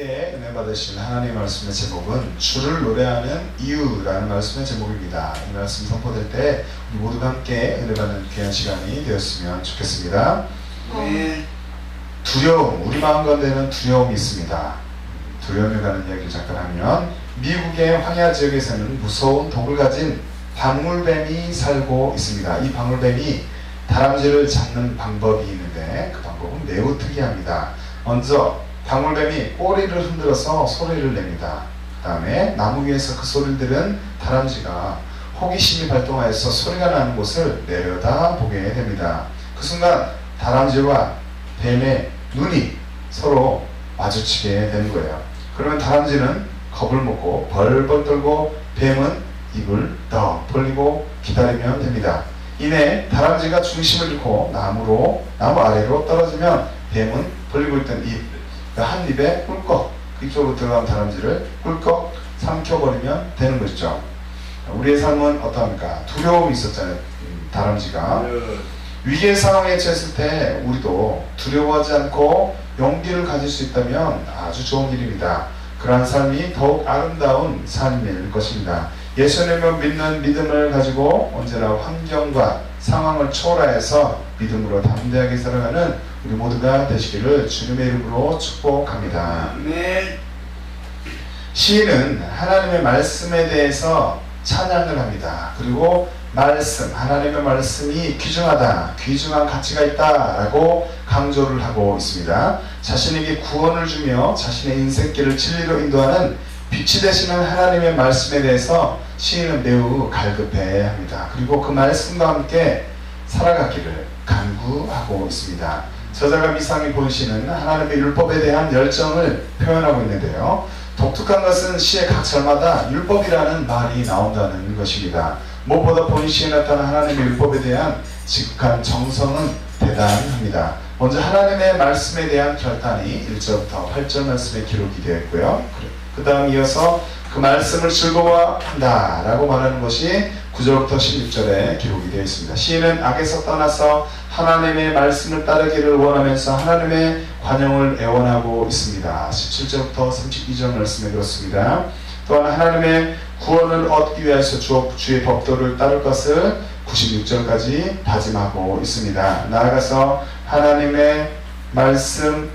함께 은혜 받으신 하나님의 말씀의 제목은 주를 노래하는 이유라는 말씀의 제목입니다. 이 말씀 선포될 때 우리 모두가 함께 은혜 받는 귀한 시간이 되었으면 좋겠습니다. 두려움, 우리 마음 가운데는 두려움이 있습니다. 두려움에 관한 이야기를 잠깐 하면 미국의 황야 지역에서는 무서운 독을 가진 방울뱀이 살고 있습니다. 이 방울뱀이 다람쥐를 잡는 방법이 있는데 그 방법은 매우 특이합니다. 먼저 방울뱀이 꼬리를 흔들어서 소리를 냅니다. 그 다음에 나무 위에서 그 소리를 들은 다람쥐가 호기심이 발동하여서 소리가 나는 곳을 내려다보게 됩니다. 그 순간 다람쥐와 뱀의 눈이 서로 마주치게 되는 거예요. 그러면 다람쥐는 겁을 먹고 벌벌 떨고 뱀은 입을 더 벌리고 기다리면 됩니다. 이내 다람쥐가 중심을 잃고 나무 아래로 떨어지면 뱀은 벌리고 있던 입, 한 입에 꿀꺽, 이쪽으로 들어간 다람쥐를 꿀꺽 삼켜버리면 되는 것이죠. 우리의 삶은 어떠합니까? 두려움이 있었잖아요. 다람쥐가 위기의 상황에 처했을 때 우리도 두려워하지 않고 용기를 가질 수 있다면 아주 좋은 길입니다. 그러한 삶이 더욱 아름다운 삶일 것입니다. 예수님을 믿는 믿음을 가지고 언제나 환경과 상황을 초월해서 믿음으로 담대하게 살아가는 우리 모두가 되시기를 주님의 이름으로 축복합니다. 시인은 하나님의 말씀에 대해서 찬양을 합니다. 그리고 하나님의 말씀이 귀중하다, 귀중한 가치가 있다라고 강조를 하고 있습니다. 자신에게 구원을 주며 자신의 인생길을 진리로 인도하는 빛이 되시는 하나님의 말씀에 대해서 시인은 매우 갈급해 합니다. 그리고 그 말씀과 함께 살아가기를 간구하고 있습니다. 저자가 미상히 보이시는 하나님의 율법에 대한 열정을 표현하고 있는데요. 독특한 것은 시의 각 절마다 율법이라는 말이 나온다는 것입니다. 무엇보다 본시에 나타난 하나님의 율법에 대한 지극한 정성은 대단합니다. 먼저 하나님의 말씀에 대한 결단이 1절부터 8절 말씀에 기록이 되어 있고요. 그 다음 이어서 그 말씀을 즐거워한다 라고 말하는 것이 9절부터 16절에 기록이 되어 있습니다. 시인은 악에서 떠나서 하나님의 말씀을 따르기를 원하면서 하나님의 관용을 애원하고 있습니다. 17절부터 32절 말씀에 그렇습니다. 또한 하나님의 구원을 얻기 위해서 주의 법도를 따를 것을 96절까지 다짐하고 있습니다. 나아가서 하나님의 말씀을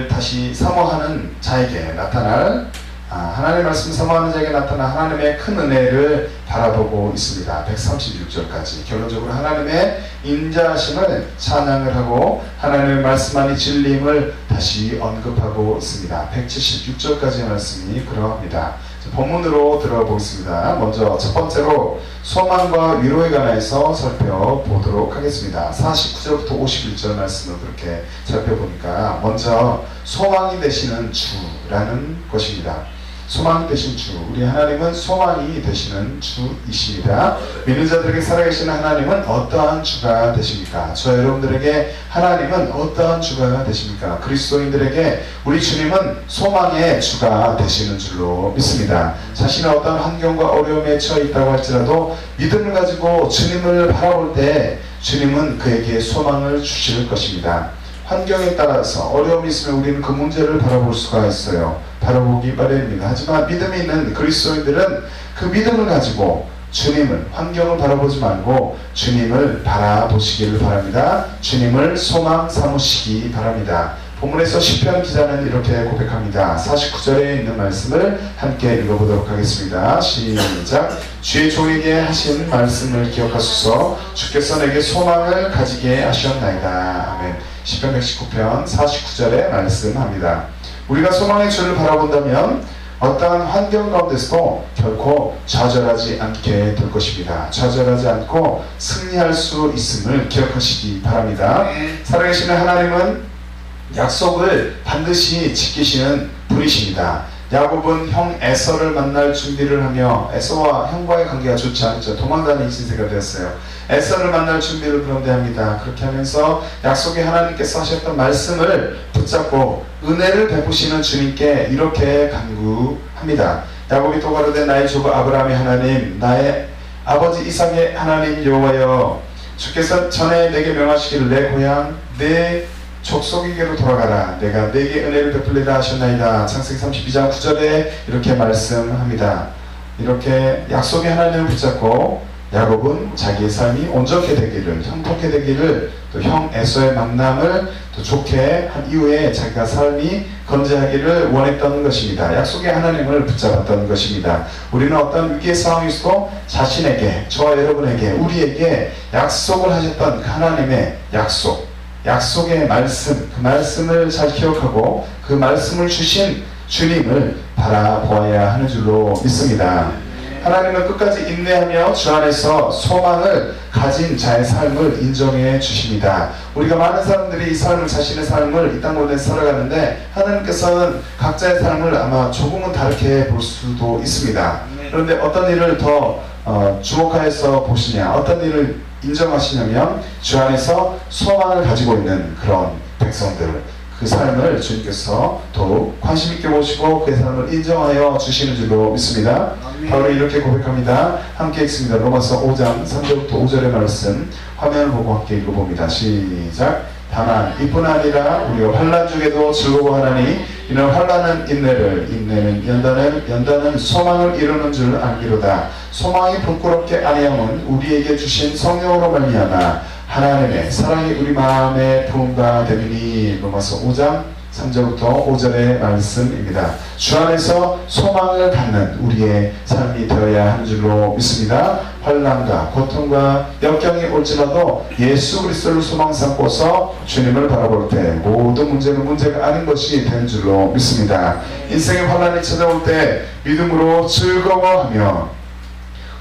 다시 사모하는 자에게 나타날 하나님의 말씀 사모하는 자에게 나타난 하나님의 큰 은혜를 바라보고 있습니다. 136절까지 결론적으로 하나님의 인자하심을 찬양을 하고 하나님의 말씀만이 진리임을 다시 언급하고 있습니다. 176절까지의 말씀이 그러합니다. 본문으로 들어가 보겠습니다. 먼저 첫 번째로 소망과 위로에 관해서 살펴보도록 하겠습니다. 49절부터 51절 말씀을 그렇게 살펴보니까 먼저 소망이 되시는 주라는 것입니다. 소망이 되신 주, 우리 하나님은 소망이 되시는 주이십니다. 믿는 자들에게 살아계시는 하나님은 어떠한 주가 되십니까? 저 여러분들에게 하나님은 어떠한 주가 되십니까? 그리스도인들에게 우리 주님은 소망의 주가 되시는 줄로 믿습니다. 자신의 어떤 환경과 어려움에 처해 있다고 할지라도 믿음을 가지고 주님을 바라볼 때 주님은 그에게 소망을 주실 것입니다. 환경에 따라서 어려움이 있으면 우리는 그 문제를 바라볼 수가 있어요. 바라보기 마련입니다. 하지만 믿음이 있는 그리스도인들은 그 믿음을 가지고 주님을, 환경을 바라보지 말고 주님을 바라보시기를 바랍니다. 주님을 소망 삼으시기 바랍니다. 본문에서 시편 기자는 이렇게 고백합니다. 49절에 있는 말씀을 함께 읽어보도록 하겠습니다. 시작. 주의 종에게 하신 말씀을 기억하소서. 주께서 내게 소망을 가지게 하셨나이다. 아멘. 시편 119편 49절에 말씀합니다. 우리가 소망의 주를 바라본다면 어떠한 환경 가운데서도 결코 좌절하지 않게 될 것입니다. 좌절하지 않고 승리할 수 있음을 기억하시기 바랍니다. 살아계시는 하나님은 약속을 반드시 지키시는 분이십니다. 야곱은 형 에서를 만날 준비를 하며 에서와 형과의 관계가 좋지 않죠. 도망가는 신세가 되었어요. 에서를 만날 준비를 그런데 합니다. 그렇게 하면서 약속의 하나님께서 하셨던 말씀을 붙잡고 은혜를 베푸시는 주님께 이렇게 간구합니다. 야곱이 또 가로되 나의 조부 아브라함의 하나님, 나의 아버지 이삭의 하나님 여호와여, 주께서 전에 내게 명하시기를 내 고향 내 족속에게로 돌아가라. 내가 네게 은혜를 베풀리라 하셨나이다. 창세기 32장 9절에 이렇게 말씀합니다. 이렇게 약속의 하나님을 붙잡고 야곱은 자기의 삶이 온전케 되기를, 형통케 되기를, 또 형 에서의 만남을 또 좋게 한 이후에 자기가 삶이 건재하기를 원했던 것입니다. 약속의 하나님을 붙잡았던 것입니다. 우리는 어떤 위기의 상황에서도 자신에게, 저와 여러분에게, 우리에게 약속을 하셨던 그 하나님의 약속의 말씀, 그 말씀을 잘 기억하고 그 말씀을 주신 주님을 바라보아야 하는 줄로 믿습니다. 하나님은 끝까지 인내하며 주 안에서 소망을 가진 자의 삶을 인정해 주십니다. 우리가 많은 사람들이 이 삶을, 자신의 삶을 이 땅 가운데 살아가는데 하나님께서는 각자의 삶을 아마 조금은 다르게 볼 수도 있습니다. 그런데 어떤 일을 더 주목하여서 보시냐, 어떤 일을 인정하시냐면 주 안에서 소망을 가지고 있는 그런 백성들, 그 삶을 주님께서 더욱 관심 있게 보시고 그의 삶을 인정하여 주시는 줄로 믿습니다. 바울이 이렇게 고백합니다. 함께 읽습니다. 로마서 5장 3절부터 5절의 말씀 화면을 보고 함께 읽어봅니다. 시작. 다만 이뿐 아니라 우리가 환난 중에도 즐거워하나니 이는 환난은 인내를, 인내는 연단을, 연단은 소망을 이루는 줄 알기로다. 소망이 부끄럽게 아니함은 우리에게 주신 성령으로 말미암아 하나님의 사랑이 우리 마음에 부음바 되리니. 로마서 5장 3절부터 5절의 말씀입니다. 주 안에서 소망을 갖는 우리의 삶이 되어야 하는 줄로 믿습니다. 환난과 고통과 역경이 올지라도 예수 그리스도를 소망 삼고서 주님을 바라볼 때 모든 문제는 문제가 아닌 것이 되는 줄로 믿습니다. 인생의 환난이 찾아올 때 믿음으로 즐거워하며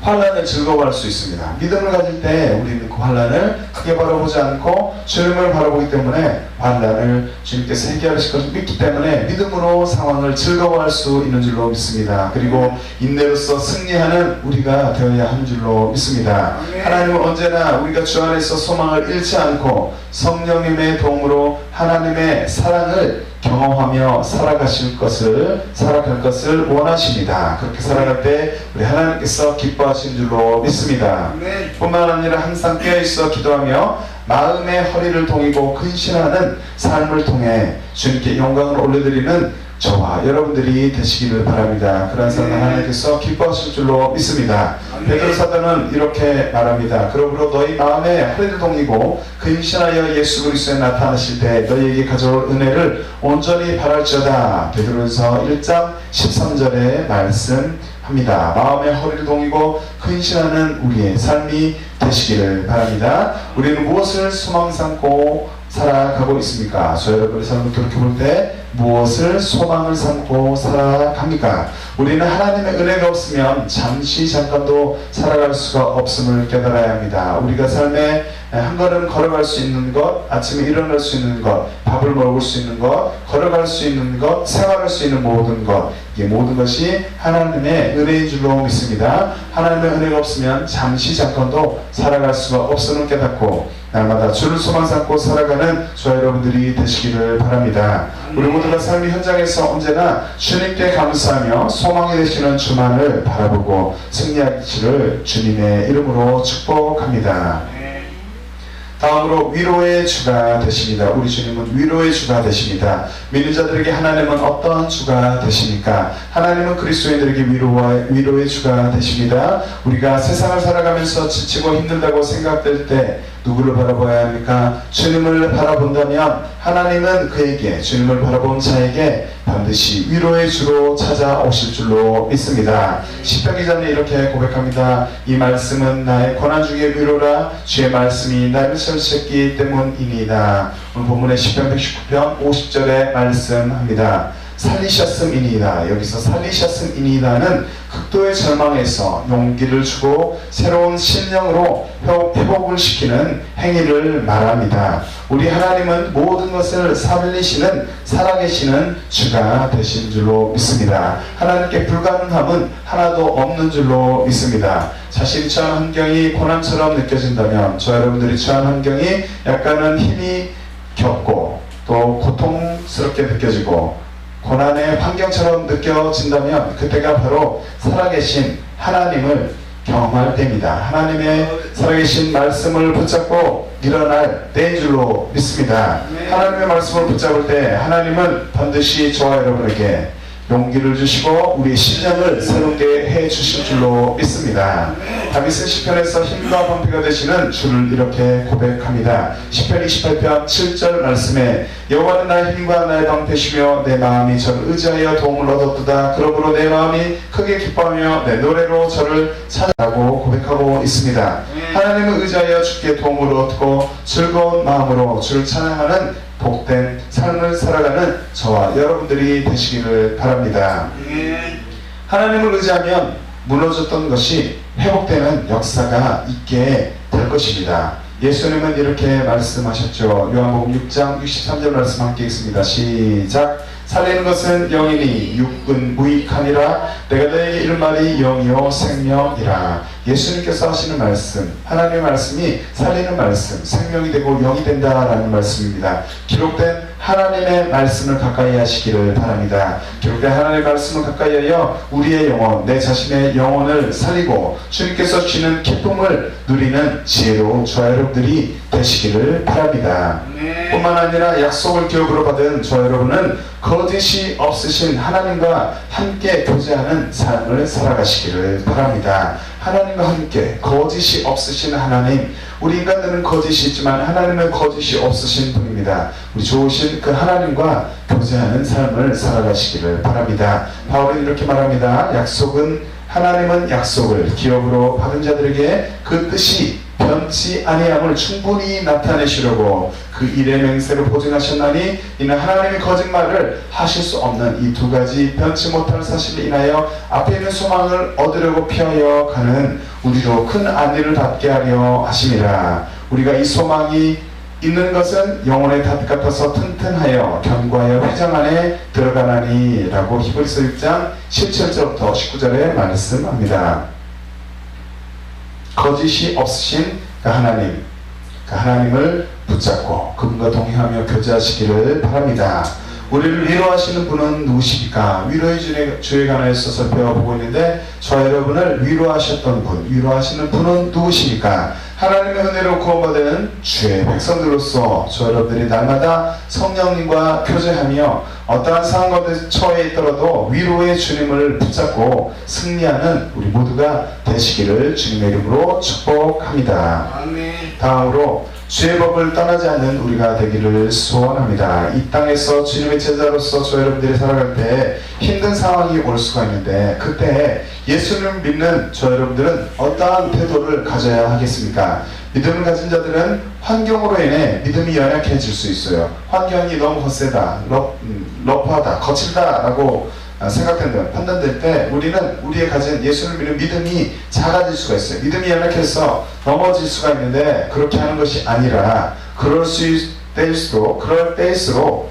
환난을 즐거워할 수 있습니다. 믿음을 가질 때 우리는 그 환난을 크게 바라보지 않고 주님을 바라보기 때문에 환난을 주님께서 해결하실 것을 믿기 때문에 믿음으로 상황을 즐거워할 수 있는 줄로 믿습니다. 그리고 인내로서 승리하는 우리가 되어야 하는 줄로 믿습니다. 하나님은 언제나 우리가 주 안에서 소망을 잃지 않고 성령님의 도움으로 하나님의 사랑을 경험하며 살아갈 것을 원하십니다. 그렇게 살아갈 때 우리 하나님께서 기뻐하신 줄로 믿습니다. 뿐만 아니라 항상 깨어있어 기도하며 마음의 허리를 동이고 근신하는 삶을 통해 주님께 영광을 올려드리는 저와 여러분들이 되시기를 바랍니다. 그런 사람 하나님께서 기뻐하실 줄로 믿습니다. 베드로 사도는 이렇게 말합니다. 그러므로 너희 마음에 허리를 동이고 근신하여 예수 그리스도에 나타나실 때 너희에게 가져올 은혜를 온전히 바랄지어다. 베드로전서 1장 13절에 말씀합니다. 마음에 허리를 동이고 근신하는 우리의 삶이 되시기를 바랍니다. 우리는 무엇을 소망 삼고 살아가고 있습니까? 저 여러분의 삶을 돌이켜볼 때 무엇을 소망을 삼고 살아갑니까? 우리는 하나님의 은혜가 없으면 잠깐도 살아갈 수가 없음을 깨달아야 합니다. 우리가 삶에 한 걸음 걸어갈 수 있는 것, 아침에 일어날 수 있는 것, 밥을 먹을 수 있는 것, 걸어갈 수 있는 것, 생활할 수 있는 모든 것, 이 모든 것이 하나님의 은혜인 줄로 믿습니다. 하나님의 은혜가 없으면 잠깐도 살아갈 수가 없음을 깨닫고 날마다 주를 소망 삼고 살아가는 저와 여러분들이 되시기를 바랍니다. 우리 모두가 삶의 현장에서 언제나 주님께 감사하며 소망이 되시는 주만을 바라보고 승리하기를 주님의 이름으로 축복합니다. 다음으로 위로의 주가 되십니다. 우리 주님은 위로의 주가 되십니다. 믿는 자들에게 하나님은 어떠한 주가 되십니까? 하나님은 그리스도인들에게 위로의 주가 되십니다. 우리가 세상을 살아가면서 지치고 힘들다고 생각될 때 누구를 바라봐야 합니까? 주님을 바라본다면 하나님은 그에게, 주님을 바라본 자에게 반드시 위로의 주로 찾아오실 줄로 믿습니다. 시편 기자는 이렇게 고백합니다. 이 말씀은 나의 고난 중의 위로라. 주의 말씀이 나를 설쳤기 때문이니이다. 오늘 본문의 시편 119편 50절에 말씀합니다. 살리셨음이니이다. 여기서 살리셨음이니이다는 극도의 절망에서 용기를 주고 새로운 신령으로 회복을 시키는 행위를 말합니다. 우리 하나님은 모든 것을 살리시는 살아계시는 주가 되신 줄로 믿습니다. 하나님께 불가능함은 하나도 없는 줄로 믿습니다. 자신이 처한 환경이 고난처럼 느껴진다면, 저 여러분들이 처한 환경이 약간은 힘이 겹고 또 고통스럽게 느껴지고 고난의 환경처럼 느껴진다면 그때가 바로 살아계신 하나님을 경험할 때입니다. 하나님의 살아계신 말씀을 붙잡고 일어날 때인 줄로 믿습니다. 하나님의 말씀을 붙잡을 때 하나님은 반드시 저와 여러분에게 용기를 주시고 우리의 심령을 새롭게 해 주실 줄로 믿습니다. 다윗은 시편에서 힘과 방패가 되시는 주를 이렇게 고백합니다. 시편 28편 7절 말씀에 여호와는 나의 힘과 나의 방패시며 내 마음이 저를 의지하여 도움을 얻었도다. 그러므로 내 마음이 크게 기뻐하며 내 노래로 저를 찾아라고 고백하고 있습니다. 하나님을 의지하여 주께 도움을 얻고 즐거운 마음으로 주를 찬양하는 복된 삶을 살아가는 저와 여러분들이 되시기를 바랍니다. 하나님을 의지하면 무너졌던 것이 회복되는 역사가 있게 될 것입니다. 예수님은 이렇게 말씀하셨죠. 요한복음 6장 63절 말씀 함께 읽습니다. 시작. 살리는 것은 영이니 육은 무익하니라. 내가 너에게 이른 말이 영이요 생명이라. 예수님께서 하시는 말씀, 하나님의 말씀이 살리는 말씀, 생명이 되고 영이 된다라는 말씀입니다. 기록된 하나님의 말씀을 가까이 하시기를 바랍니다. 기록된 하나님의 말씀을 가까이 하여 우리의 영혼, 내 자신의 영혼을 살리고 주님께서 주시는 기쁨을 누리는 지혜로운 저와 여러분들이 되시기를 바랍니다. 뿐만 아니라 약속을 기업으로 받은 저와 여러분은 거짓이 없으신 하나님과 함께 교제하는 삶을 살아가시기를 바랍니다. 하나님과 함께 거짓이 없으신 하나님, 우리 인간들은 거짓이 있지만 하나님은 거짓이 없으신 분입니다. 우리 좋으신 그 하나님과 교제하는 삶을 살아가시기를 바랍니다. 바울은 이렇게 말합니다. 하나님은 약속을 기업으로 받은 자들에게 그 뜻이 변치 아니함을 충분히 나타내시려고 그 일의 맹세를 보증하셨나니 이는 하나님의 거짓말을 하실 수 없는 이 두 가지 변치 못할 사실을 인하여 앞에 있는 소망을 얻으려고 피하여 가는 우리로 큰 안위를 받게 하려 하심이라. 우리가 이 소망이 있는 것은 영혼의 닷 같아서 튼튼하여 견고하여 회장 안에 들어가나니 라고 히브리서 6장 17절부터 19절에 말씀합니다. 거짓이 없으신 그 하나님을 붙잡고 그분과 동행하며 교제하시기를 바랍니다. 우리를 위로하시는 분은 누구십니까? 위로의 주에 관하여 있어서 배워보고 있는데 저와 여러분을 위로하셨던 분, 위로하시는 분은 누구십니까? 하나님의 은혜로 구원받은 주의 백성들로서 저와 여러분들이 날마다 성령님과 교제하며 어떠한 상황 가운데 처해 있더라도 위로의 주님을 붙잡고 승리하는 우리 모두가 되시기를 주님의 이름으로 축복합니다. 아멘. 다음으로 주의 법을 떠나지 않는 우리가 되기를 소원합니다. 이 땅에서 주님의 제자로서 저 여러분들이 살아갈 때 힘든 상황이 올 수가 있는데 그때 예수님을 믿는 저 여러분들은 어떠한 태도를 가져야 하겠습니까? 믿음을 가진 자들은 환경으로 인해 믿음이 연약해질 수 있어요. 환경이 너무 거세다, 러프하다, 거칠다 라고 생각된다, 판단될 때 우리는 우리의 가진 예수를 믿는 믿음이 작아질 수가 있어요. 믿음이 연약해서 넘어질 수가 있는데 그렇게 하는 것이 아니라 그럴 때일수록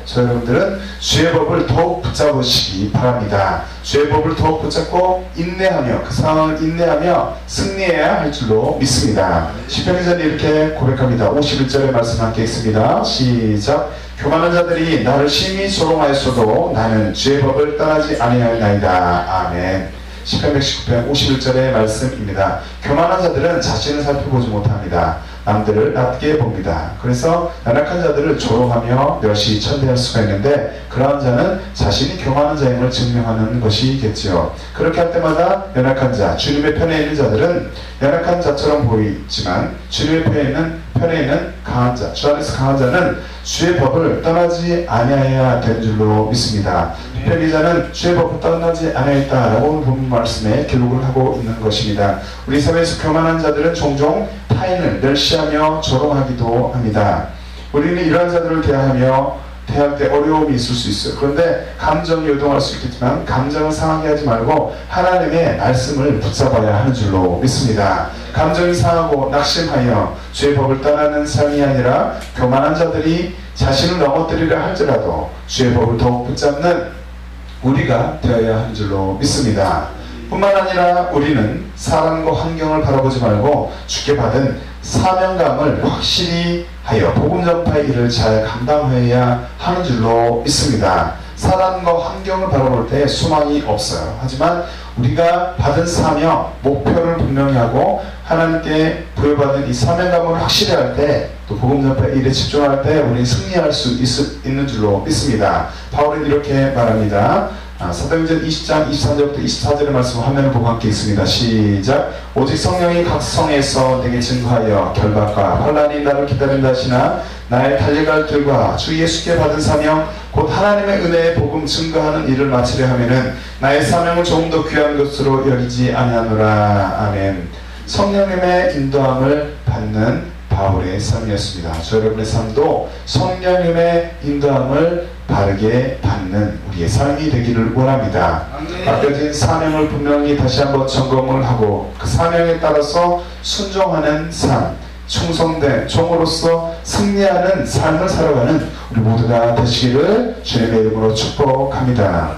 저희 여러분들은 주의 법을 더욱 붙잡으시기 바랍니다. 주의 법을 더욱 붙잡고 인내하며 그 상황을 인내하며 승리해야 할 줄로 믿습니다. 시편 기자는 이렇게 고백합니다. 51절의 말씀 함께 읽습니다. 시작. 교만한 자들이 나를 심히 조롱하였어도 나는 주의 법을 떠나지 아니하였나이다. 아멘. 시편 119편 51절의 말씀입니다. 교만한 자들은 자신을 살펴보지 못합니다. 남들을 낮게 봅니다. 그래서 연약한 자들을 조롱하며 멸시 천대할 수가 있는데 그러한 자는 자신이 교만한 자임을 증명하는 것이겠지요. 그렇게 할 때마다 연약한 자, 주님의 편에 있는 자들은 연약한 자처럼 보이지만 주님의 편에 있는 강한 자, 주 안에서 강한 자는 주의 법을 떠나지 아니하여야 되는 줄로 믿습니다. 편리자는 주의 법을 떠나지 아니하였다라고 본문 말씀에 기록을 하고 있는 것입니다. 우리 사회에서 교만한 자들은 종종 타인을 멸시하며 조롱하기도 합니다. 우리는 이러한 자들을 대할 때 어려움이 있을 수 있어요. 그런데 감정이 요동할 수 있겠지만 감정을 상하게 하지 말고 하나님의 말씀을 붙잡아야 하는 줄로 믿습니다. 감정이 상하고 낙심하여 주의 법을 떠나는 삶이 아니라 교만한 자들이 자신을 넘어뜨리려 할지라도 주의 법을 더욱 붙잡는 우리가 되어야 하는 줄로 믿습니다. 뿐만 아니라 우리는 사람과 환경을 바라보지 말고 주께 받은 사명감을 확실히 하여 복음 전파의 일을 잘 감당해야 하는 줄로 믿습니다. 사람과 환경을 바라볼 때 소망이 없어요. 하지만 우리가 받은 사명, 목표를 분명히 하고 하나님께 부여받은 이 사명감을 확실히 할 때, 또 복음 전파 일에 집중할 때 우리는 승리할 수 있는 줄로 믿습니다. 바울은 이렇게 말합니다. 사도행전 20장 23절부터 24절의 말씀 화면을 보고 함께 있습니다. 시작. 오직 성령이 각 성에서 내게 증거하여 결박과 환난이 나를 기다린다 하시나 나의 달려갈 길과 주 예수께 받은 사명 곧 하나님의 은혜의 복음 증거하는 일을 마치려 하면은 나의 사명을 조금 더 귀한 것으로 여기지 아니하노라. 아멘. 성령님의 인도함을 받는 바울의 삶이었습니다. 저 여러분의 삶도 성령님의 인도함을 바르게 받는 우리의 삶이 되기를 원합니다. 맡겨진 사명을 분명히 다시 한번 점검을 하고 그 사명에 따라서 순종하는 삶, 충성된 종으로서 승리하는 삶을 살아가는 우리 모두가 되시기를 주님의 이름으로 축복합니다.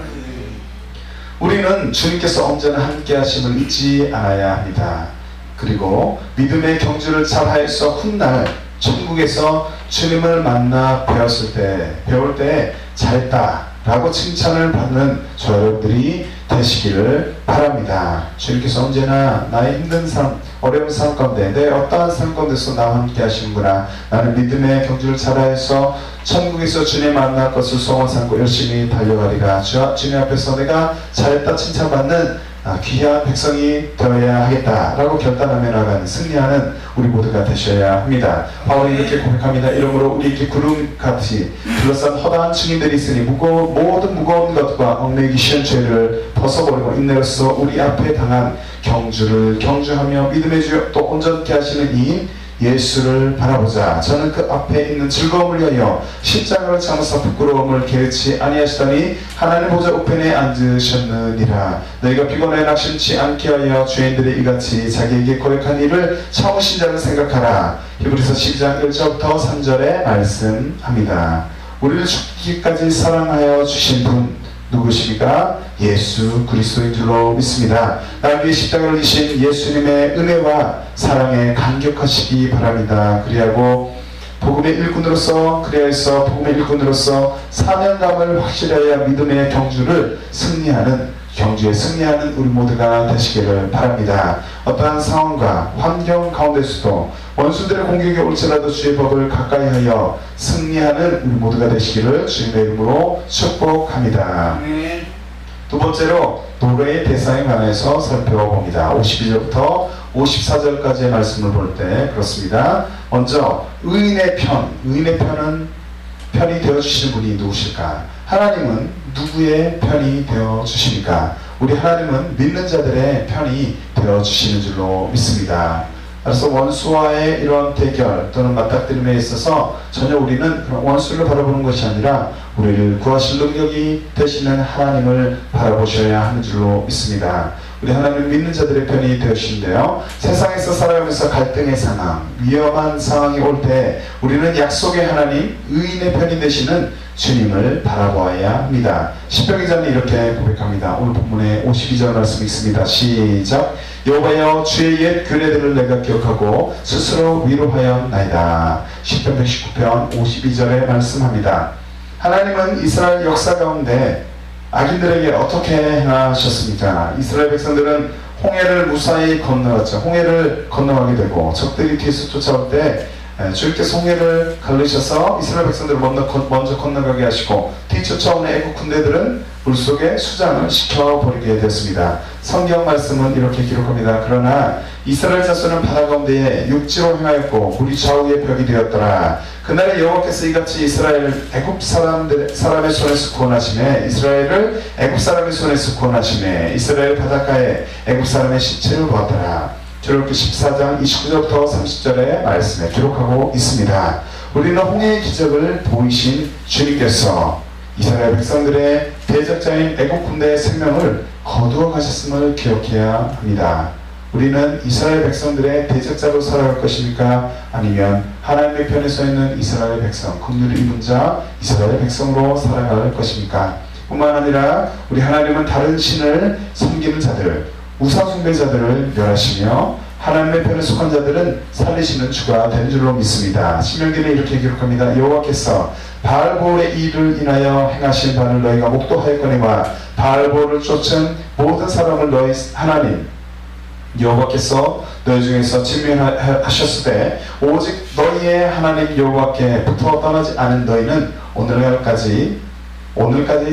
우리는 주님께서 언제나 함께 하심을 잊지 않아야 합니다. 그리고 믿음의 경주를 잘하여서 훗날 천국에서 주님을 만나 배울 때 잘했다 라고 칭찬을 받는 저 여러분들이 되시기를 바랍니다. 주님께서 언제나 나의 힘든 삶, 어려운 삶 가운데 내 어떠한 삶 가운데서 나와 함께 하시는구나. 나는 믿음의 경주를 잘하여서 천국에서 주님 만날 것을 소원 삼고 열심히 달려가리라. 주님 앞에서 내가 잘했다 칭찬받는 귀한 백성이 되어야 하겠다라고 결단하며 나가는 승리하는 우리 모두가 되셔야 합니다. 바울이 이렇게 고백합니다. 이러므로 우리 이렇게 구름같이 둘러싼 허다한 증인들이 있으니 모든 무거운 것과 얽매이기 쉬운 죄를 벗어버리고 인내로서 우리 앞에 당한 경주를 경주하며 믿음의 주 또 온전케 하시는 이 예수를 바라보자. 저는 그 앞에 있는 즐거움을 위하여 십자가를 참으사 부끄러움을 게으르지 아니하시더니 하나님 보좌 우편에 앉으셨느니라. 너희가 피곤해 낙심치 않게 하여 죄인들이 이같이 자기에게 고백한 일을 참으신 자를 생각하라. 히브리서 12장 1절부터 3절에 말씀합니다. 우리를 죽기까지 사랑하여 주신 분 누구십니까? 예수 그리스도인 줄로 믿습니다. 날 위해 십자가를 지신 예수님의 은혜와 사랑에 감격하시기 바랍니다. 그리하여서 복음의 일꾼으로서 사명감을 확실하여 믿음의 경주에 승리하는 우리 모두가 되시기를 바랍니다. 어떠한 상황과 환경 가운데서도 원수들의 공격이 올지라도 주의 법을 가까이 하여 승리하는 우리 모두가 되시기를 주님의 이름으로 축복합니다. 두 번째로 노래의 대상에 관해서 살펴봅니다. 52절부터 54절까지의 말씀을 볼 때 그렇습니다. 먼저 의인의 편이 되어주시는 분이 누구실까? 하나님은 누구의 편이 되어주십니까? 우리 하나님은 믿는 자들의 편이 되어주시는 줄로 믿습니다. 그래서 원수와의 이런 대결 또는 맞닥뜨림에 있어서 전혀 우리는 원수를 바라보는 것이 아니라 우리를 구하실 능력이 되시는 하나님을 바라보셔야 하는 줄로 믿습니다. 우리 하나님은 믿는 자들의 편이 되시는데요. 세상에서 살아가면서 갈등의 상황, 위험한 상황이 올 때 우리는 약속의 하나님, 의인의 편이 되시는 주님을 바라보아야 합니다. 시편 기자는 이렇게 고백합니다. 오늘 본문에 52절 말씀이 있습니다. 시작. 여호와여 주의 옛 규례들을 내가 기억하고 스스로 위로하였나이다. 시편 119편 52절에 말씀합니다. 하나님은 이스라엘 역사 가운데 악인들에게 어떻게 행하셨습니까? 이스라엘 백성들은 홍해를 무사히 건너갔죠. 홍해를 건너가게 되고 적들이 뒤에서 쫓아올 때 주님께서 홍해를 갈르셔서 이스라엘 백성들을 먼저 건너가게 하시고 뒤쫓아오는 애국 군대들은 물속에 수장을 시켜버리게 되었습니다. 성경 말씀은 이렇게 기록합니다. 그러나 이스라엘 자손은 바다 가운데에 육지로 행하였고 물이 좌우에 벽이 되었더라. 그날에 여호와께서 이같이 이스라엘을 애굽 사람의 손에서 구원하시매 이스라엘을 애굽 사람의 손에서 구원하시매 이스라엘 바닷가에 애굽 사람의 시체를 보았더라. 출애굽기 14장 29절부터 30절의 말씀에 기록하고 있습니다. 우리는 홍해의 기적을 보이신 주님께서 이스라엘 백성들의 대적자인 애국 군대의 생명을 거두어 가셨음을 기억해야 합니다. 우리는 이스라엘 백성들의 대적자로 살아갈 것입니까? 아니면 하나님의 편에 서 있는 이스라엘 백성, 긍휼을 입은 자 이스라엘 백성으로 살아갈 것입니까? 뿐만 아니라 우리 하나님은 다른 신을 섬기는 자들, 우상 숭배자들을 멸하시며 하나님의 편에 속한 자들은 살리시는 주가 된 줄로 믿습니다. 신명기는 이렇게 기록합니다. 여호와께서 바알보올의 일을 인하여 행하신 바를 너희가 목도하였거니와 바알보올을 쫓은 모든 사람을 너희 하나님 여호와께서 너희 중에서 진멸하셨으되 오직 너희의 하나님 여호와께부터 떠나지 않은 너희는 오늘까지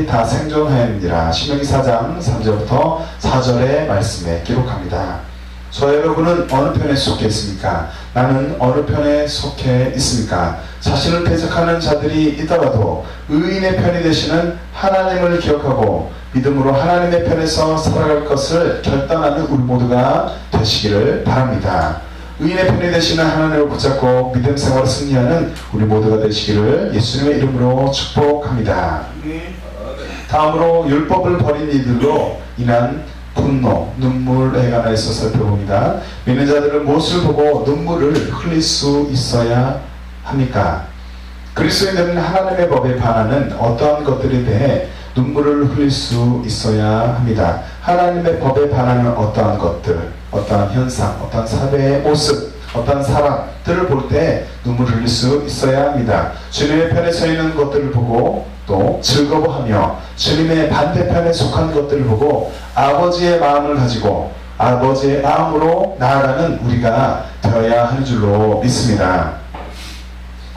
다 생존하였느니라. 신명기 4장 3절부터 4절의 말씀에 기록합니다. 저 여러분은 어느 편에 속해 있습니까? 나는 어느 편에 속해 있습니까? 자신을 대적하는 자들이 있더라도 의인의 편이 되시는 하나님을 기억하고 믿음으로 하나님의 편에서 살아갈 것을 결단하는 우리 모두가 되시기를 바랍니다. 의인의 편이 되시는 하나님을 붙잡고 믿음 생활을 승리하는 우리 모두가 되시기를 예수님의 이름으로 축복합니다. 다음으로 율법을 버린 이들로 인한 분노, 눈물에 관해서 살펴봅니다. 믿는 자들은 무엇을 보고 눈물을 흘릴 수 있어야 합니까? 그리스도인들은 하나님의 법에 반하는 어떠한 것들에 대해 눈물을 흘릴 수 있어야 합니다. 하나님의 법에 반하는 어떠한 것들, 어떠한 현상, 어떠한 사회의 모습, 어떠한 사람들을 볼 때 눈물을 흘릴 수 있어야 합니다. 주님의 편에 서 있는 것들을 보고 또 즐거워하며 주님의 반대편에 속한 것들을 보고 아버지의 마음을 가지고 아버지의 마음으로 나아가는 우리가 되어야 하는 줄로 믿습니다.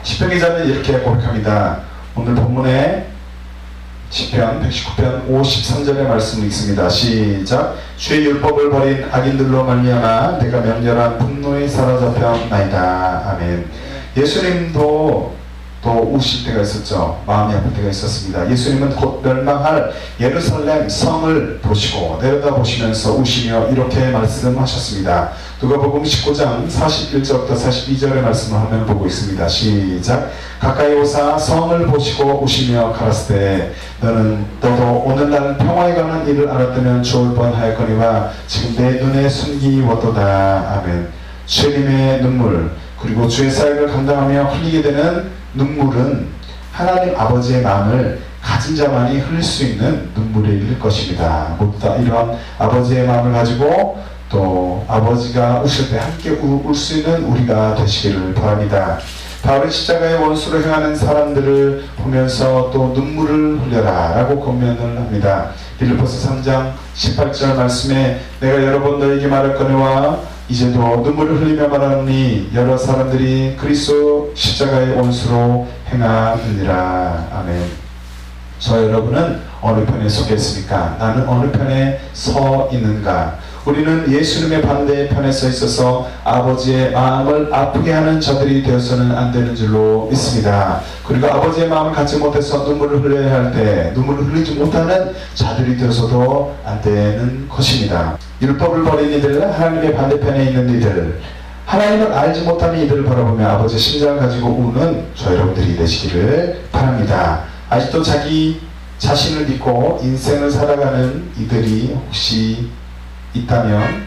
시편 기자는 이렇게 고백합니다. 오늘 본문에 시편 119편 53절의 말씀이 있습니다. 시작. 주의 율법을 버린 악인들로 말미암아 내가 명렬한 분노에 사로잡혔나이다. 아멘. 예수님도 또 우실 때가 있었죠. 마음이 아플 때가 있었습니다. 예수님은 곧 멸망할 예루살렘 성을 보시고 내려다보시면서 우시며 이렇게 말씀하셨습니다. 누가복음 19장 41절부터 42절의 말씀을 화면을 보고 있습니다. 시작. 가까이 오사 성을 보시고 우시며 가라사대 너도 오늘날 평화에 관한 일을 알았다면 좋을 뻔하였거니와 지금 내 눈에 숨기웠도다. 아멘. 주님의 눈물 그리고 주의 사역을 감당하며 흘리게 되는 눈물은 하나님 아버지의 마음을 가진 자만이 흘릴 수 있는 눈물일 것입니다. 모두 다 이러한 아버지의 마음을 가지고 또 아버지가 우실 때 함께 울 수 있는 우리가 되시기를 바랍니다. 바울은 십자가의 원수로 행하는 사람들을 보면서 또 눈물을 흘려라 라고 권면을 합니다. 빌립보서 3장 18절 말씀에 내가 여러 번 너에게 말했거니와 이제도 눈물을 흘리며 말하노니 여러 사람들이 그리스도 십자가의 원수로 행하느니라. 아멘. 저 여러분은 어느 편에 속했습니까? 나는 어느 편에 서 있는가? 우리는 예수님의 반대의 편에 서 있어서 아버지의 마음을 아프게 하는 자들이 되어서는 안 되는 줄로 믿습니다. 그리고 아버지의 마음을 갖지 못해서 눈물을 흘려야 할 때 눈물을 흘리지 못하는 자들이 되어서도 안 되는 것입니다. 율법을 버린 이들, 하나님의 반대편에 있는 이들, 하나님을 알지 못하는 이들을 바라보며 아버지의 심장을 가지고 우는 저 여러분들이 되시기를 바랍니다. 아직도 자기 자신을 믿고 인생을 살아가는 이들이 혹시 있다면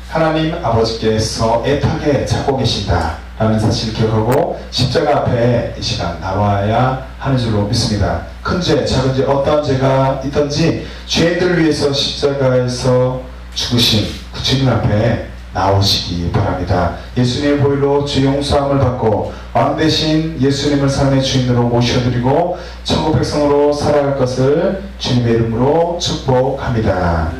하나님 아버지께서 애타게 찾고 계신다 라는 사실을 기억하고 십자가 앞에 이 시간 나와야 하는 줄로 믿습니다. 큰 죄, 작은 죄, 어떠한 죄가 있든지 죄인들을 위해서 십자가에서 죽으신 그 주님 앞에 나오시기 바랍니다. 예수님의 보혈로 죄 용서함을 받고 왕 대신 예수님을 삶의 주인으로 모셔드리고 천국 백성으로 살아갈 것을 주님의 이름으로 축복합니다.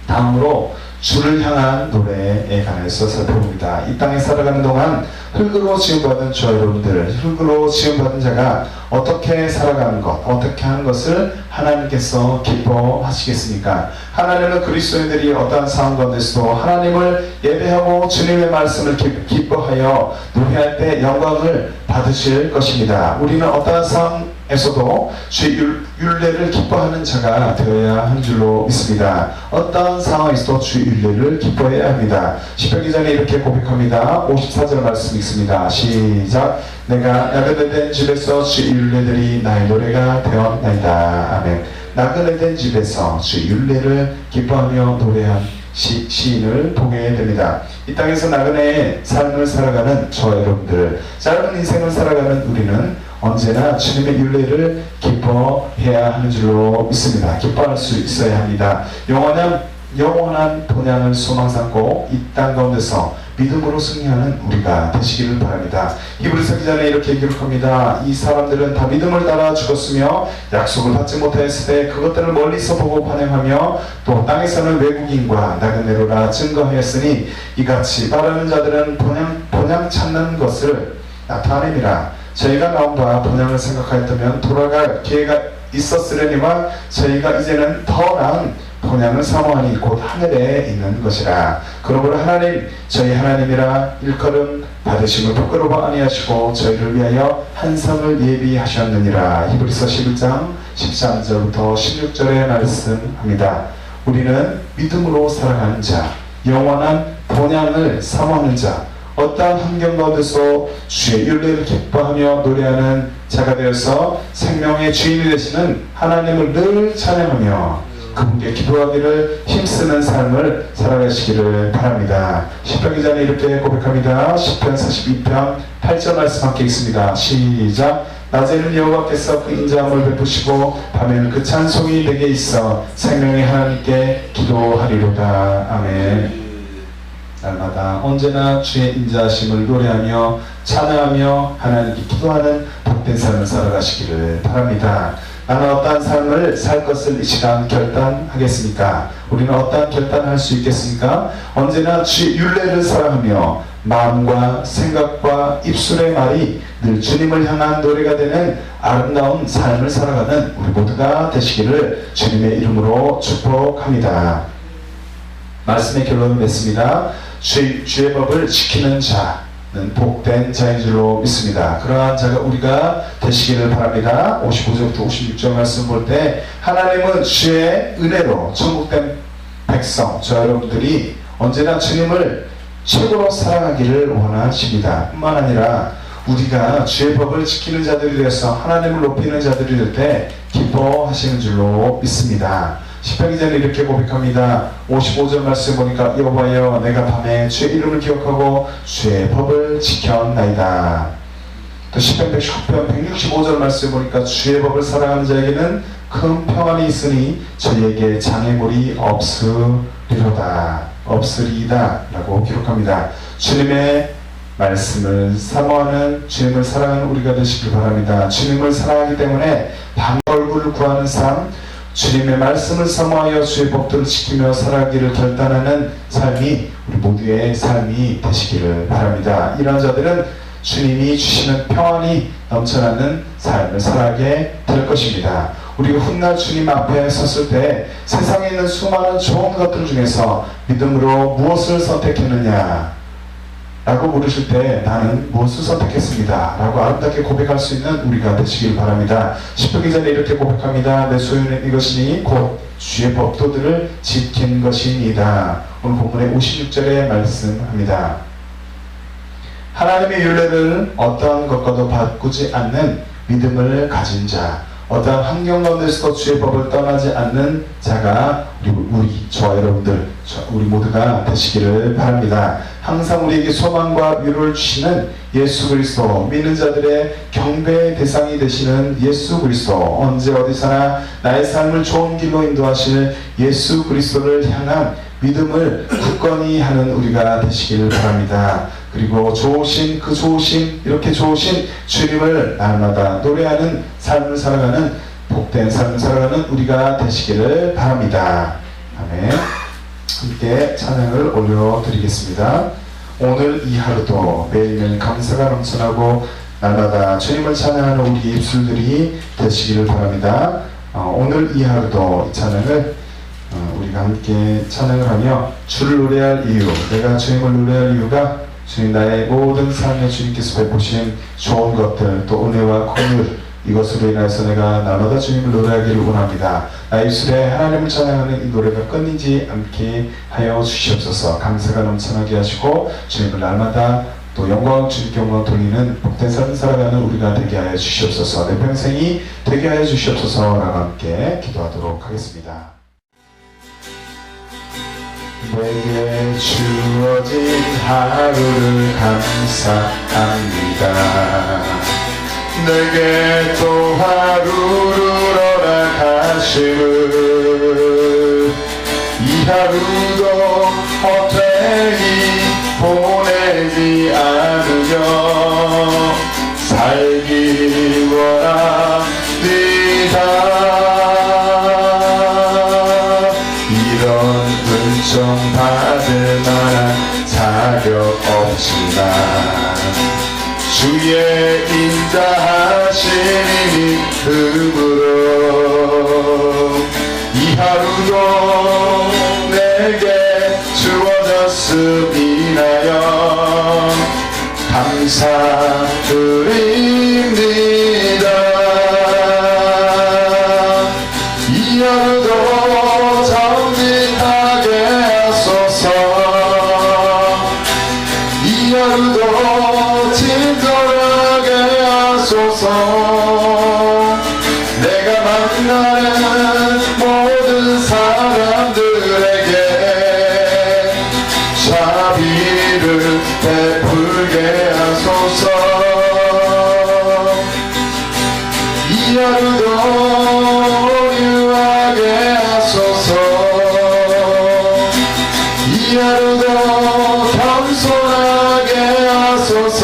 다음으로 주를 향한 노래에 관해서 살펴봅니다. 이 땅에 살아가는 동안 흙으로 지음받은 저 여러분들, 흙으로 지음받은 자가 어떻게 살아가는 것, 어떻게 하는 것을 하나님께서 기뻐하시겠습니까? 하나님은 그리스도인들이 어떠한 상황 가운데서도 하나님을 예배하고 주님의 말씀을 기뻐하여 노래할 때 영광을 받으실 것입니다. 우리는 어떠한 상황에서도 주의 율례를 기뻐하는 자가 되어야 한 줄로 믿습니다. 어떠한 상황에서도 주의 율례를 기뻐해야 합니다. 시편 기자는 이렇게 고백합니다. 54절 말씀이 있습니다. 시작. 내가 나그네 된 집에서 주의 율례들이 나의 노래가 되었나이다. 아멘. 나그네 된 집에서 주의 율례를 기뻐하며 노래한 시인을 보게 됩니다. 이 땅에서 나그네의 삶을 살아가는 저 여러분들, 짧은 인생을 살아가는 우리는 언제나 주님의 율례를 기뻐해야 하는 줄로 믿습니다. 기뻐할 수 있어야 합니다. 영원한 영원한 본향을 소망 삼고 이 땅 가운데서 믿음으로 승리하는 우리가 되시기를 바랍니다. 히브리서 기자는 이렇게 기록합니다. 이 사람들은 다 믿음을 따라 죽었으며 약속을 받지 못하였을 때 그것들을 멀리서 보고 반응하며 또 땅에서는 외국인과 나그네로라 증거하였으니 이같이 말하는 자들은 본향 찾는 것을 나타내니라. 저희가 나온 바 본향을 생각하였다면 돌아갈 기회가 있었으려니와 저희가 이제는 더 나은 본향을 사모하니 곧 하늘에 있는 것이라. 그러므로 하나님 저희 하나님이라 일컬음 받으심을 부끄러워 아니하시고 저희를 위하여 한 성을 예비하셨느니라. 히브리서 11장 13절부터 16절의 말씀합니다. 우리는 믿음으로 살아가는 자, 영원한 본향을 사모하는 자, 어떠한 환경 가운데서 주의 율례를 기뻐하며 노래하는 자가 되어서 생명의 주인이 되시는 하나님을 늘 찬양하며 그분께 기도하기를 힘쓰는 삶을 살아가시기를 바랍니다. 시편 기자는 이렇게 고백합니다. 시편 42편 8절 말씀 함께 읽습니다. 시작. 낮에는 여호와께서 그 인자함을 베푸시고 밤에는 그 찬송이 내게 있어 생명의 하나님께 기도하리로다. 아멘. 날마다 언제나 주의 인자하심을 노래하며 찬양하며 하나님께 기도하는 복된 삶을 살아가시기를 바랍니다. 나는 어떠한 삶을 살 것을 이 시간 결단하겠습니까? 우리는 어떠한 결단을 할 수 있겠습니까? 언제나 주의 율례를 사랑하며 마음과 생각과 입술의 말이 늘 주님을 향한 노래가 되는 아름다운 삶을 살아가는 우리 모두가 되시기를 주님의 이름으로 축복합니다. 말씀의 결론을 맺습니다. 주의 법을 지키는 자는 복된 자인 줄로 믿습니다. 그러한 자가 우리가 되시기를 바랍니다. 55절부터 56절 말씀 볼 때 하나님은 주의 은혜로 천국된 백성, 저 여러분들이 언제나 주님을 최고로 사랑하기를 원하십니다. 뿐만 아니라 우리가 주의 법을 지키는 자들이 되어서 하나님을 높이는 자들이 될 때 기뻐하시는 줄로 믿습니다. 시편 기자는 이렇게 고백합니다. 55절 말씀 보니까 여호와여 내가 밤에 주의 이름을 기억하고 주의 법을 지켰나이다. 또 시편 119편 165절 말씀 보니까 주의 법을 사랑하는 자에게는 큰 평안이 있으니 저희에게 장애물이 없으리이다 라고 기록합니다. 주님의 말씀을 사모하는 주님을 사랑하는 우리가 되시길 바랍니다. 주님을 사랑하기 때문에 밤 얼굴을 구하는 삶, 주님의 말씀을 사모하여 주의 법들을 지키며 살아가기를 결단하는 삶이 우리 모두의 삶이 되시기를 바랍니다. 이러한 자들은 주님이 주시는 평안이 넘쳐나는 삶을 살아가게 될 것입니다. 우리가 훗날 주님 앞에 섰을 때 세상에 있는 수많은 좋은 것들 중에서 믿음으로 무엇을 선택했느냐 라고 물으실 때 나는 무엇을 선택했습니다 라고 아름답게 고백할 수 있는 우리가 되시길 바랍니다. 시편 기자는 이렇게 고백합니다. 내 소유는 이것이니 곧 주의 법도들을 지킨 것이니이다. 오늘 본문의 56절에 말씀합니다. 하나님의 율례를 어떠한 것과도 바꾸지 않는 믿음을 가진 자, 어떠한 환경 가운데서도 주의 법을 떠나지 않는 자가 저와 여러분들, 우리 모두가 되시기를 바랍니다. 항상 우리에게 소망과 위로를 주시는 예수 그리스도, 믿는 자들의 경배의 대상이 되시는 예수 그리스도, 언제 어디서나 나의 삶을 좋은 길로 인도하실 예수 그리스도를 향한 믿음을 굳건히 하는 우리가 되시기를 바랍니다. 그리고 이렇게 좋으신 주님을 날마다 노래하는 삶을 살아가는 복된 삶을 살아가는 우리가 되시기를 바랍니다. 아멘. 함께 찬양을 올려드리겠습니다. 오늘 이 하루도 매일매일 감사가 넘쳐나고 날마다 주님을 찬양하는 우리 입술들이 되시기를 바랍니다. 오늘 이 하루도 이 찬양을 우리가 함께 찬양을 하며 주를 노래할 이유, 내가 주님을 노래할 이유가 주님 나의 모든 삶에 주님께서 베푸신 좋은 것들, 또 은혜와 긍휼, 이것으로 인해서 내가 날마다 주님을 노래하기를 원합니다. 나의 입술에 하나님을 찬양하는 이 노래가 끊이지 않게 하여 주시옵소서. 감사가 넘쳐나게 하시고 주님을 날마다 또 영광 주님께 영광 돌리는 복된 삶을 살아가는 우리가 되게 하여 주시옵소서. 내 평생이 되게 하여 주시옵소서. 라고 함께 기도하도록 하겠습니다. 내게 주어진 하루를 감사합니다. 내게 또 하루를 허락하심을 이 하루도 헛되이 보내지 않으며 살기 원합니다. 이런 은총 받을 만한 자격 없지만 주의 인자하심이 흠으로 이 하루도 내게 주어졌음이나여 감사드립니다. 이 하루도 정직하게 하소서. 이 하루도 친절하게 하소서. 내가 만나는 모든 사람들에게 자비를 베풀게 하소서. 이 하루도 유하게 하소서. 이 하루도 겸손하게 하소서.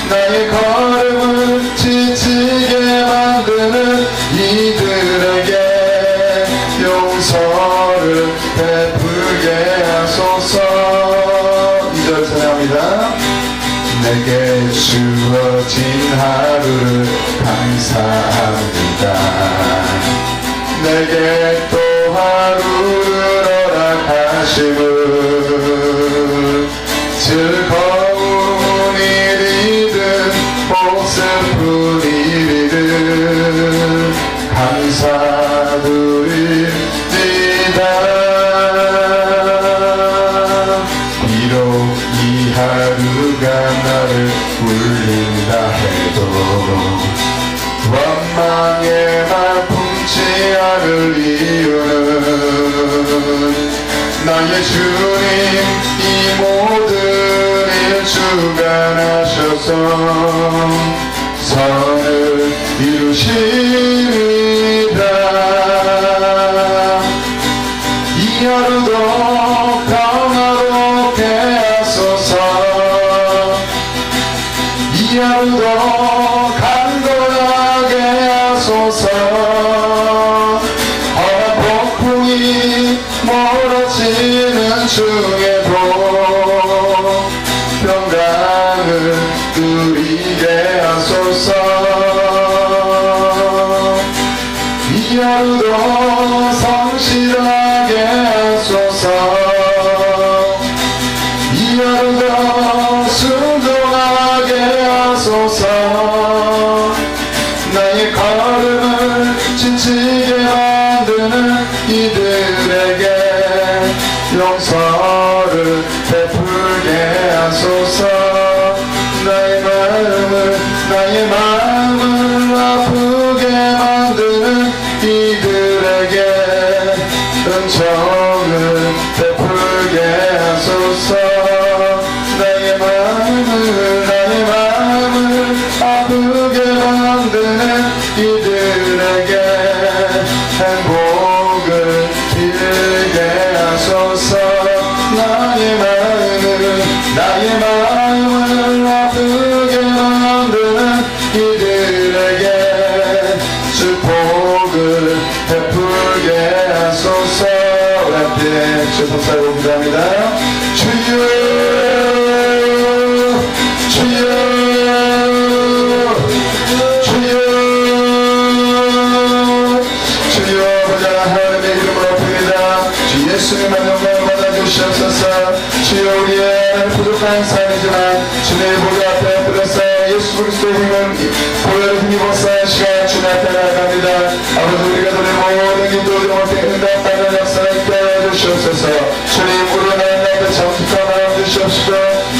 나의 걸음을 지치게 만드는 이들에게 용서를 베풀게 하소서. 2절 찬양합니다. 내게 주어진 하루를 감사합니다. 내게 또 하루를 허락하심을 즐거운 일이든 복슬픈 일이든 감사드립니다. 비록 이 하루가 나를 울린다 해도 원망에만 품지 않을 이유는 나의 주님 이 모든 일 주관하셔서 선을 이루십니다. 이 하루도 평화롭게 하소서. 이 하루도 강건하게 하소서. 허나 폭풍이 멀어지는 중에도 평강을 누리게 하소서. 이 하루도 성실하게 하소서. 이 하루도 순종하게 하소서. 나의 걸음을 지치게 만드는 이들에게 용서를 베풀게 하소서. 나의 마음을 아프게 만드는 이들에게 은총을 베풀게 하소서. 나의 마음을 아프게 만드는 이들에게 행복을 빌게 하소서. 나의 마음을 아프게 만드는 이들에게 축복을 베풀게 하소서. 우리 함께 주님 감사합니다. 주여 주여 주여 주여 보자 하나님의 이름으로 옵니다. 주 예수님의 영광을 받아주시옵소서. 주여 우리의 부족한 삶이지만 주님의 보좌 앞에 들어서 예수 그리스도의 힘은 보혈을 힘입어서 시간 주님 앞에 나아갑니다. 아버지 우리가 드린 모든 기도들 앞에 응답받는 역사를 있게 해주시옵소서. 주님 우리의 마음 앞에 정직한 마음 주시옵시고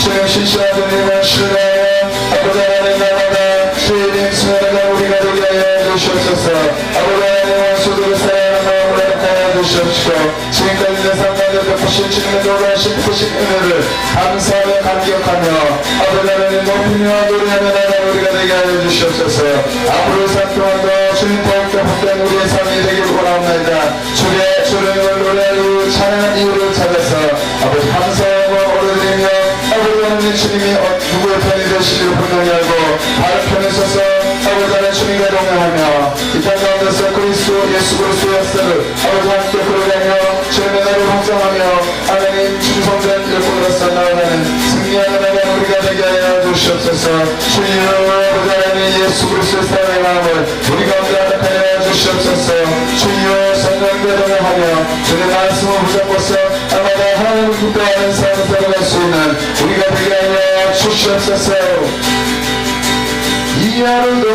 주님 신실한 주님을 신뢰하여 아버지 하나님 나라가 주의 인수하는 우리가 되게 하여 주시옵소서. 아버지 하나님 원수들을 사랑하는 마음을 허락하여 주시옵시고 지금까지 내 삶 가운데 베푸신 주님의 놀라우신 크신 은혜를 감사하며 감격하며 아버지 하나님 높이며 노래하며 나라가 우리가 되게 하여 주시옵소서. 앞으로 산 동안도 주님 더욱더 복된 우리의 삶이 되기를 원하옵나이다. 주의 주님을 노래하고 찬양한 이유를 찾아서 아버지 감사하고 오르드리며 아버지 하나님 주님이 누구의 편이 되시기를 분명히 알고 바른 편에 서서 아버지 하나님 주님과 동행하며 이 땅 가운데서 그리스도 예수 그리스도의 역사를 아버지 함께 부르며 주님의 나를 확장하며 하나님 충성된 일꾼으로서 나아가는 승리하는 하나님 우리가 되게 하여 주시옵소서. 주여 아버지 하나님 예수 그리스도의 사랑의 마음을 우리 가운데 허락하여 주시옵소서. 주여 성령과 동행하며 주님의 말씀을 붙잡고서 아마도 하나님을 기뻐하는 삶을 살아갈 수 있는 우리가 되게 하여 주시옵소서. 이 하루도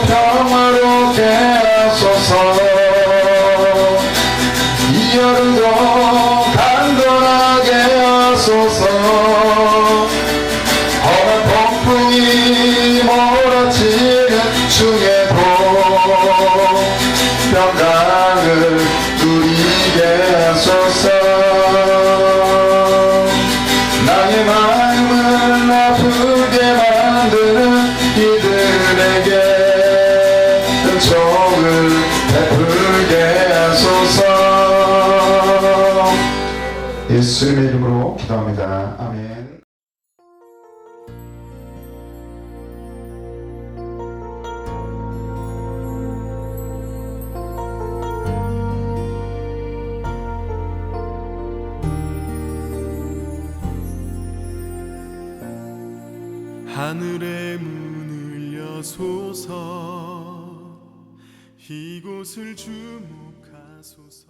평화롭게 하소서. 이 하루도 강건하게 하소서. 험한 폭풍이 몰아치는 중에도 평강을 누리게 하소서. 나의 마음을 아프게 만드는 이들에게 은총을 베풀게 하소서. 예수님의 이름으로 기도합니다. 아멘. 하늘의 문을 여소서 이곳을 주목하소서.